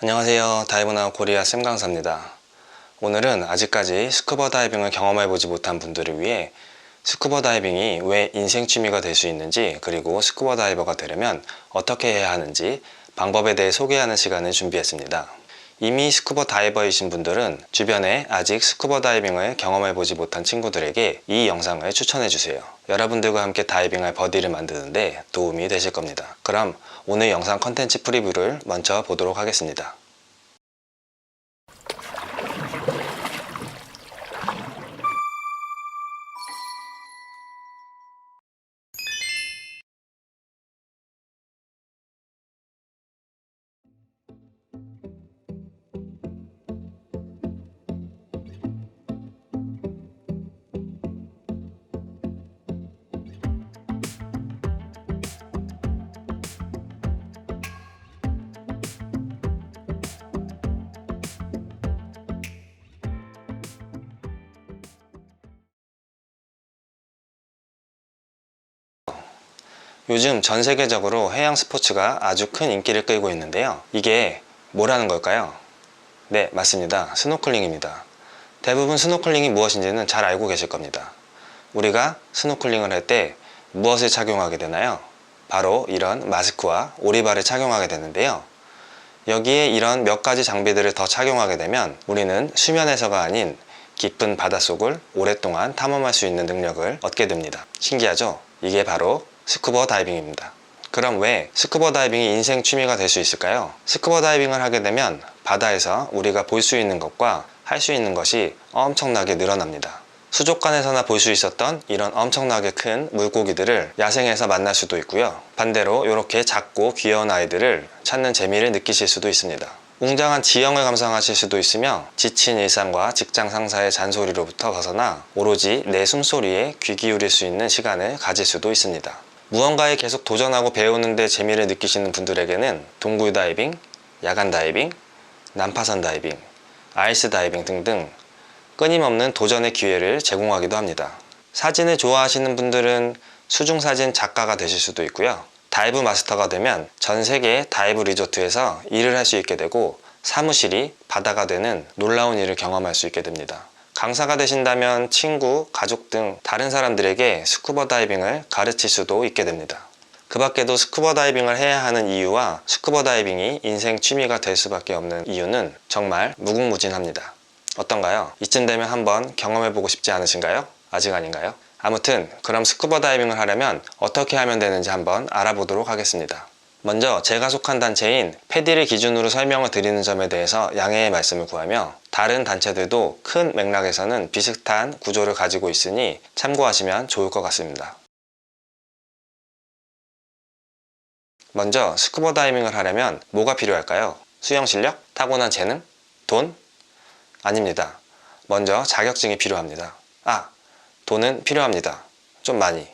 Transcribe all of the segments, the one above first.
안녕하세요. 다이브나우 코리아 쌤 강사입니다. 오늘은 아직까지 스쿠버 다이빙을 경험해보지 못한 분들을 위해 스쿠버 다이빙이 왜 인생 취미가 될 수 있는지, 그리고 스쿠버 다이버가 되려면 어떻게 해야 하는지 방법에 대해 소개하는 시간을 준비했습니다. 이미 스쿠버 다이버이신 분들은 주변에 아직 스쿠버 다이빙을 경험해보지 못한 친구들에게 이 영상을 추천해주세요. 여러분들과 함께 다이빙할 버디를 만드는데 도움이 되실 겁니다. 그럼 오늘 영상 컨텐츠 프리뷰를 먼저 보도록 하겠습니다. 요즘 전 세계적으로 해양 스포츠가 아주 큰 인기를 끌고 있는데요. 이게 뭐라는 걸까요? 네, 맞습니다. 스노클링입니다. 대부분 스노클링이 무엇인지는 잘 알고 계실 겁니다. 우리가 스노클링을 할 때 무엇을 착용하게 되나요? 바로 이런 마스크와 오리발을 착용하게 되는데요. 여기에 이런 몇 가지 장비들을 더 착용하게 되면 우리는 수면에서가 아닌 깊은 바닷속을 오랫동안 탐험할 수 있는 능력을 얻게 됩니다. 신기하죠? 이게 바로 스쿠버 다이빙입니다. 그럼 왜 스쿠버 다이빙이 인생 취미가 될 수 있을까요? 스쿠버 다이빙을 하게 되면 바다에서 우리가 볼 수 있는 것과 할 수 있는 것이 엄청나게 늘어납니다. 수족관에서나 볼 수 있었던 이런 엄청나게 큰 물고기들을 야생에서 만날 수도 있고요. 반대로 이렇게 작고 귀여운 아이들을 찾는 재미를 느끼실 수도 있습니다. 웅장한 지형을 감상하실 수도 있으며 지친 일상과 직장 상사의 잔소리로부터 벗어나 오로지 내 숨소리에 귀 기울일 수 있는 시간을 가질 수도 있습니다. 무언가에 계속 도전하고 배우는 데 재미를 느끼시는 분들에게는 동굴 다이빙, 야간 다이빙, 난파선 다이빙, 아이스 다이빙 등등 끊임없는 도전의 기회를 제공하기도 합니다. 사진을 좋아하시는 분들은 수중사진 작가가 되실 수도 있고요. 다이브 마스터가 되면 전 세계 다이브 리조트에서 일을 할 수 있게 되고 사무실이 바다가 되는 놀라운 일을 경험할 수 있게 됩니다. 강사가 되신다면 친구, 가족 등 다른 사람들에게 스쿠버 다이빙을 가르칠 수도 있게 됩니다. 그 밖에도 스쿠버 다이빙을 해야 하는 이유와 스쿠버 다이빙이 인생 취미가 될 수밖에 없는 이유는 정말 무궁무진합니다. 어떤가요? 이쯤 되면 한번 경험해보고 싶지 않으신가요? 아직 아닌가요? 아무튼 그럼 스쿠버 다이빙을 하려면 어떻게 하면 되는지 한번 알아보도록 하겠습니다. 먼저 제가 속한 단체인 패디를 기준으로 설명을 드리는 점에 대해서 양해의 말씀을 구하며 다른 단체들도 큰 맥락에서는 비슷한 구조를 가지고 있으니 참고하시면 좋을 것 같습니다. 먼저 스쿠버 다이빙을 하려면 뭐가 필요할까요? 수영 실력? 타고난 재능? 돈? 아닙니다. 먼저 자격증이 필요합니다. 돈은 필요합니다. 좀 많이.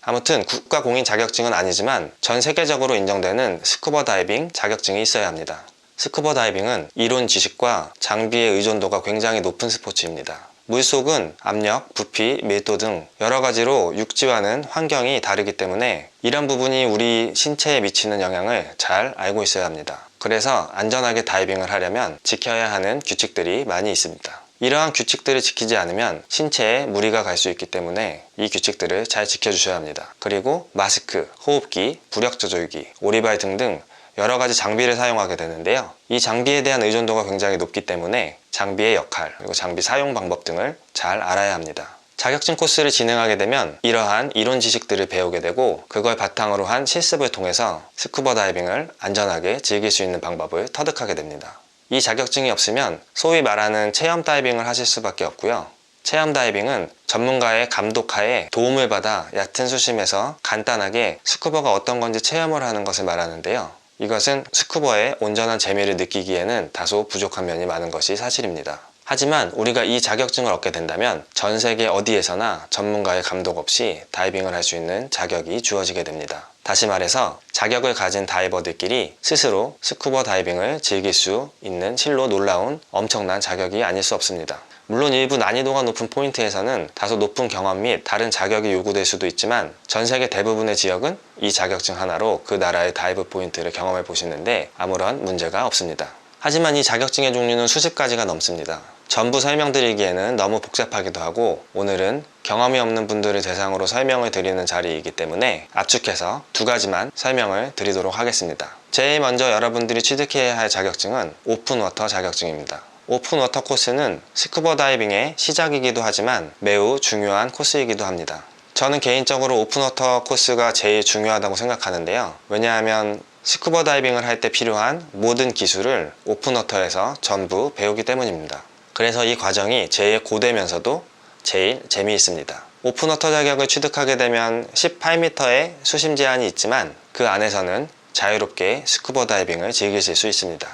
아무튼 국가공인 자격증은 아니지만 전 세계적으로 인정되는 스쿠버 다이빙 자격증이 있어야 합니다. 스쿠버 다이빙은 이론 지식과 장비의 의존도가 굉장히 높은 스포츠입니다. 물속은 압력, 부피, 밀도 등 여러 가지로 육지와는 환경이 다르기 때문에 이런 부분이 우리 신체에 미치는 영향을 잘 알고 있어야 합니다. 그래서 안전하게 다이빙을 하려면 지켜야 하는 규칙들이 많이 있습니다. 이러한 규칙들을 지키지 않으면 신체에 무리가 갈 수 있기 때문에 이 규칙들을 잘 지켜주셔야 합니다. 그리고 마스크, 호흡기, 부력 조절기, 오리발 등등 여러 가지 장비를 사용하게 되는데요. 이 장비에 대한 의존도가 굉장히 높기 때문에 장비의 역할, 그리고 장비 사용 방법 등을 잘 알아야 합니다. 자격증 코스를 진행하게 되면 이러한 이론 지식들을 배우게 되고 그걸 바탕으로 한 실습을 통해서 스쿠버 다이빙을 안전하게 즐길 수 있는 방법을 터득하게 됩니다. 이 자격증이 없으면 소위 말하는 체험 다이빙을 하실 수밖에 없고요. 체험 다이빙은 전문가의 감독하에 도움을 받아 얕은 수심에서 간단하게 스쿠버가 어떤 건지 체험을 하는 것을 말하는데요. 이것은 스쿠버의 온전한 재미를 느끼기에는 다소 부족한 면이 많은 것이 사실입니다. 하지만 우리가 이 자격증을 얻게 된다면 전 세계 어디에서나 전문가의 감독 없이 다이빙을 할 수 있는 자격이 주어지게 됩니다. 다시 말해서 자격을 가진 다이버들끼리 스스로 스쿠버 다이빙을 즐길 수 있는 실로 놀라운 엄청난 자격이 아닐 수 없습니다. 물론 일부 난이도가 높은 포인트에서는 다소 높은 경험 및 다른 자격이 요구될 수도 있지만 전 세계 대부분의 지역은 이 자격증 하나로 그 나라의 다이브 포인트를 경험해 보시는데 아무런 문제가 없습니다. 하지만 이 자격증의 종류는 수십 가지가 넘습니다. 전부 설명드리기에는 너무 복잡하기도 하고 오늘은 경험이 없는 분들을 대상으로 설명을 드리는 자리이기 때문에 압축해서 두 가지만 설명을 드리도록 하겠습니다. 제일 먼저 여러분들이 취득해야 할 자격증은 오픈워터 자격증입니다. 오픈워터 코스는 스쿠버 다이빙의 시작이기도 하지만 매우 중요한 코스이기도 합니다. 저는 개인적으로 오픈워터 코스가 제일 중요하다고 생각하는데요. 왜냐하면 스쿠버 다이빙을 할 때 필요한 모든 기술을 오픈워터에서 전부 배우기 때문입니다. 그래서 이 과정이 제일 고되면서도 제일 재미있습니다. 오픈워터 자격을 취득하게 되면 18m의 수심 제한이 있지만 그 안에서는 자유롭게 스쿠버 다이빙을 즐기실 수 있습니다.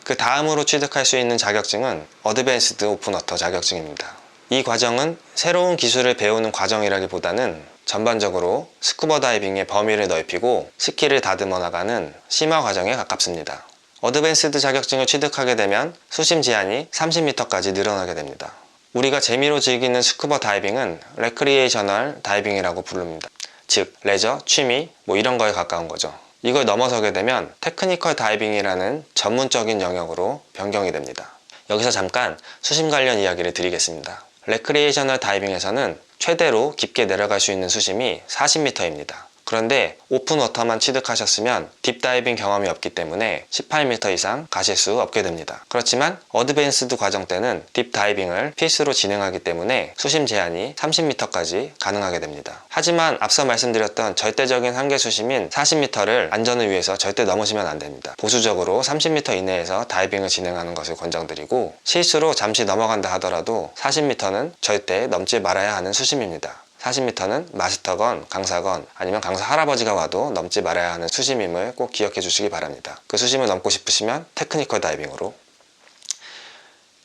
그 다음으로 취득할 수 있는 자격증은 어드밴스드 오픈워터 자격증입니다. 이 과정은 새로운 기술을 배우는 과정이라기보다는 전반적으로 스쿠버 다이빙의 범위를 넓히고 스킬을 다듬어 나가는 심화 과정에 가깝습니다. 어드밴스드 자격증을 취득하게 되면 수심 제한이 30m까지 늘어나게 됩니다. 우리가 재미로 즐기는 스쿠버 다이빙은 레크리에이셔널 다이빙이라고 부릅니다. 즉 레저, 취미 이런 거에 가까운 거죠. 이걸 넘어서게 되면 테크니컬 다이빙이라는 전문적인 영역으로 변경이 됩니다. 여기서 잠깐 수심 관련 이야기를 드리겠습니다. 레크리에이셔널 다이빙에서는 최대로 깊게 내려갈 수 있는 수심이 40m입니다. 그런데 오픈워터만 취득하셨으면 딥다이빙 경험이 없기 때문에 18m 이상 가실 수 없게 됩니다. 그렇지만 어드밴스드 과정 때는 딥다이빙을 필수로 진행하기 때문에 수심 제한이 30m까지 가능하게 됩니다. 하지만 앞서 말씀드렸던 절대적인 한계 수심인 40m를 안전을 위해서 절대 넘으시면 안 됩니다. 보수적으로 30m 이내에서 다이빙을 진행하는 것을 권장드리고 실수로 잠시 넘어간다 하더라도 40m는 절대 넘지 말아야 하는 수심입니다. 40m는 마스터건, 강사건 아니면 강사 할아버지가 와도 넘지 말아야 하는 수심임을 꼭 기억해 주시기 바랍니다. 그 수심을 넘고 싶으시면 테크니컬 다이빙으로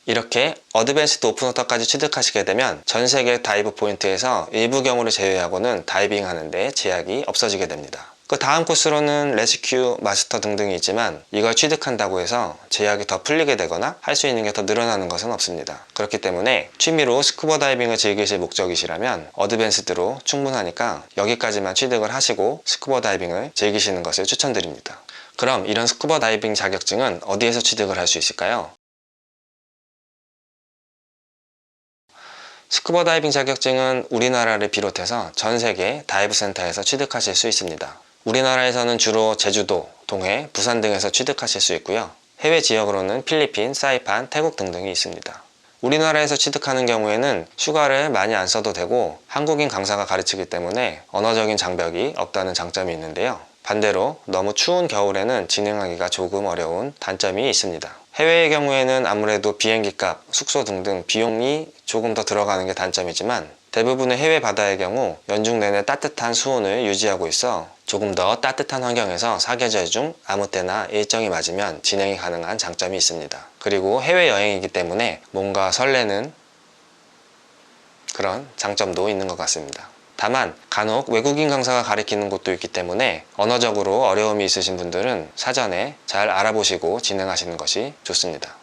이렇게 어드밴스드 오픈워터까지 취득하시게 되면 전 세계 다이브 포인트에서 일부 경우를 제외하고는 다이빙 하는데 제약이 없어지게 됩니다. 그 다음 코스로는 레스큐, 마스터 등등이 있지만 이걸 취득한다고 해서 제약이 더 풀리게 되거나 할 수 있는 게 더 늘어나는 것은 없습니다. 그렇기 때문에 취미로 스쿠버 다이빙을 즐기실 목적이시라면 어드밴스드로 충분하니까 여기까지만 취득을 하시고 스쿠버 다이빙을 즐기시는 것을 추천드립니다. 그럼 이런 스쿠버 다이빙 자격증은 어디에서 취득을 할 수 있을까요? 스쿠버 다이빙 자격증은 우리나라를 비롯해서 전 세계 다이브 센터에서 취득하실 수 있습니다. 우리나라에서는 주로 제주도, 동해, 부산 등에서 취득하실 수 있고요. 해외 지역으로는 필리핀, 사이판, 태국 등등이 있습니다. 우리나라에서 취득하는 경우에는 휴가를 많이 안 써도 되고 한국인 강사가 가르치기 때문에 언어적인 장벽이 없다는 장점이 있는데요. 반대로 너무 추운 겨울에는 진행하기가 조금 어려운 단점이 있습니다. 해외의 경우에는 아무래도 비행기값, 숙소 등등 비용이 조금 더 들어가는 게 단점이지만 대부분의 해외 바다의 경우 연중 내내 따뜻한 수온을 유지하고 있어 조금 더 따뜻한 환경에서 사계절 중 아무 때나 일정이 맞으면 진행이 가능한 장점이 있습니다. 그리고 해외여행이기 때문에 뭔가 설레는 그런 장점도 있는 것 같습니다. 다만 간혹 외국인 강사가 가르치는 곳도 있기 때문에 언어적으로 어려움이 있으신 분들은 사전에 잘 알아보시고 진행하시는 것이 좋습니다.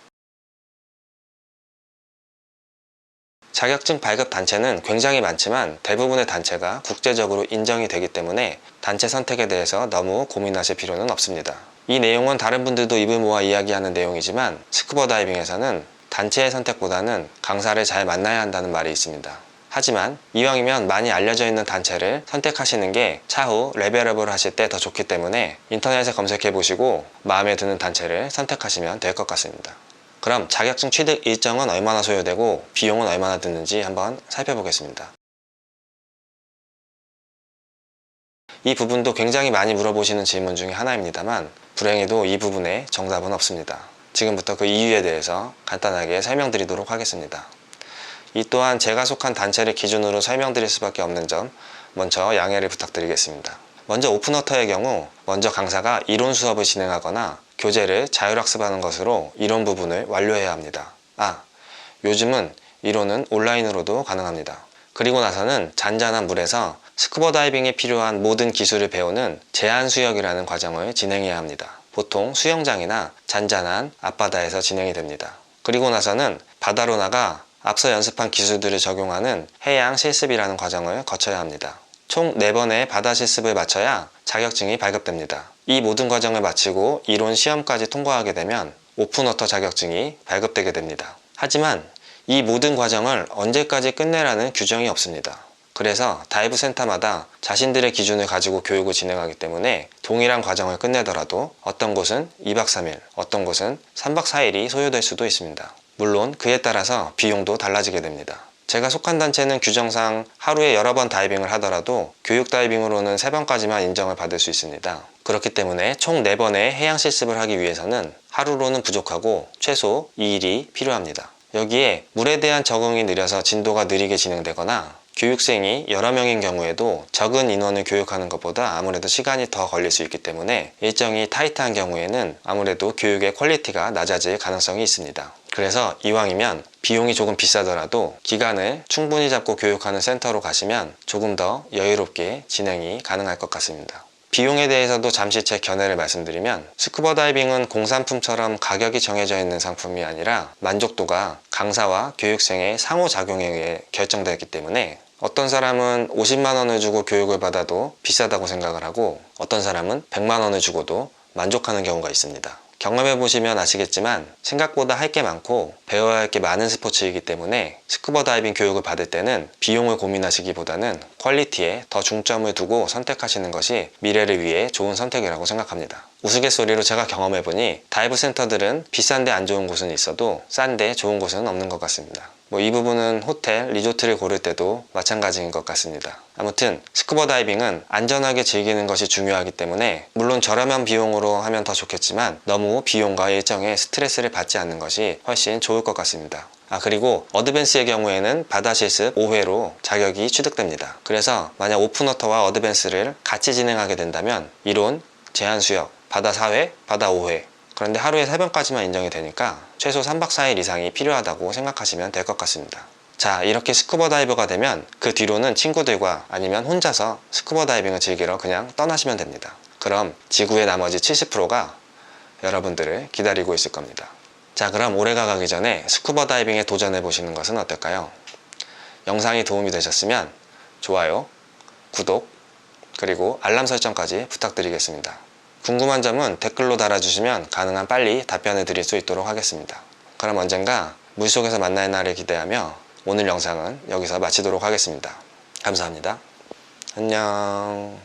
자격증 발급 단체는 굉장히 많지만 대부분의 단체가 국제적으로 인정이 되기 때문에 단체 선택에 대해서 너무 고민하실 필요는 없습니다. 이 내용은 다른 분들도 입을 모아 이야기하는 내용이지만 스쿠버 다이빙에서는 단체의 선택보다는 강사를 잘 만나야 한다는 말이 있습니다. 하지만 이왕이면 많이 알려져 있는 단체를 선택하시는 게 차후 레벨업을 하실 때 더 좋기 때문에 인터넷에 검색해 보시고 마음에 드는 단체를 선택하시면 될 것 같습니다. 그럼 자격증 취득 일정은 얼마나 소요되고 비용은 얼마나 드는지 한번 살펴보겠습니다. 이 부분도 굉장히 많이 물어보시는 질문 중에 하나입니다만 불행히도 이 부분에 정답은 없습니다. 지금부터 그 이유에 대해서 간단하게 설명드리도록 하겠습니다. 이 또한 제가 속한 단체를 기준으로 설명드릴 수밖에 없는 점 먼저 양해를 부탁드리겠습니다. 먼저 오픈워터의 경우 먼저 강사가 이론 수업을 진행하거나 교재를 자율학습하는 것으로 이론 부분을 완료해야 합니다. 요즘은 이론은 온라인으로도 가능합니다. 그리고 나서는 잔잔한 물에서 스쿠버 다이빙에 필요한 모든 기술을 배우는 제한수역이라는 과정을 진행해야 합니다. 보통 수영장이나 잔잔한 앞바다에서 진행이 됩니다. 그리고 나서는 바다로 나가 앞서 연습한 기술들을 적용하는 해양 실습이라는 과정을 거쳐야 합니다. 총 4번의 바다 실습을 마쳐야 자격증이 발급됩니다. 이 모든 과정을 마치고 이론 시험까지 통과하게 되면 오픈워터 자격증이 발급되게 됩니다. 하지만 이 모든 과정을 언제까지 끝내라는 규정이 없습니다. 그래서 다이브 센터마다 자신들의 기준을 가지고 교육을 진행하기 때문에 동일한 과정을 끝내더라도 어떤 곳은 2박 3일, 어떤 곳은 3박 4일이 소요될 수도 있습니다. 물론 그에 따라서 비용도 달라지게 됩니다. 제가 속한 단체는 규정상 하루에 여러 번 다이빙을 하더라도 교육 다이빙으로는 3번까지만 인정을 받을 수 있습니다. 그렇기 때문에 총 4번의 해양 실습을 하기 위해서는 하루로는 부족하고 최소 2일이 필요합니다. 여기에 물에 대한 적응이 느려서 진도가 느리게 진행되거나 교육생이 여러 명인 경우에도 적은 인원을 교육하는 것보다 아무래도 시간이 더 걸릴 수 있기 때문에 일정이 타이트한 경우에는 아무래도 교육의 퀄리티가 낮아질 가능성이 있습니다. 그래서 이왕이면 비용이 조금 비싸더라도 기간을 충분히 잡고 교육하는 센터로 가시면 조금 더 여유롭게 진행이 가능할 것 같습니다. 비용에 대해서도 잠시 제 견해를 말씀드리면 스쿠버 다이빙은 공산품처럼 가격이 정해져 있는 상품이 아니라 만족도가 강사와 교육생의 상호작용에 의해 결정되기 때문에 어떤 사람은 50만 원을 주고 교육을 받아도 비싸다고 생각을 하고 어떤 사람은 100만 원을 주고도 만족하는 경우가 있습니다. 경험해보시면 아시겠지만 생각보다 할 게 많고 배워야 할 게 많은 스포츠이기 때문에 스쿠버 다이빙 교육을 받을 때는 비용을 고민하시기보다는 퀄리티에 더 중점을 두고 선택하시는 것이 미래를 위해 좋은 선택이라고 생각합니다. 우스갯소리로 제가 경험해보니 다이브 센터들은 비싼데 안 좋은 곳은 있어도 싼데 좋은 곳은 없는 것 같습니다. 이 부분은 호텔, 리조트를 고를 때도 마찬가지인 것 같습니다. 아무튼 스쿠버 다이빙은 안전하게 즐기는 것이 중요하기 때문에 물론 저렴한 비용으로 하면 더 좋겠지만 너무 비용과 일정에 스트레스를 받지 않는 것이 훨씬 좋을 것 같습니다. 그리고 어드밴스의 경우에는 바다 실습 5회로 자격이 취득됩니다. 그래서 만약 오픈워터와 어드밴스를 같이 진행하게 된다면 이론, 제한 수역, 바다 4회, 바다 5회 그런데 하루에 3번까지만 인정이 되니까 최소 3박 4일 이상이 필요하다고 생각하시면 될 것 같습니다. 자, 이렇게 스쿠버 다이버가 되면 그 뒤로는 친구들과 아니면 혼자서 스쿠버 다이빙을 즐기러 그냥 떠나시면 됩니다. 그럼 지구의 나머지 70%가 여러분들을 기다리고 있을 겁니다. 자, 그럼 올해가 가기 전에 스쿠버 다이빙에 도전해 보시는 것은 어떨까요? 영상이 도움이 되셨으면 좋아요, 구독, 그리고 알람 설정까지 부탁드리겠습니다. 궁금한 점은 댓글로 달아주시면 가능한 빨리 답변을 드릴 수 있도록 하겠습니다. 그럼 언젠가 물속에서 만날 날을 기대하며 오늘 영상은 여기서 마치도록 하겠습니다. 감사합니다. 안녕.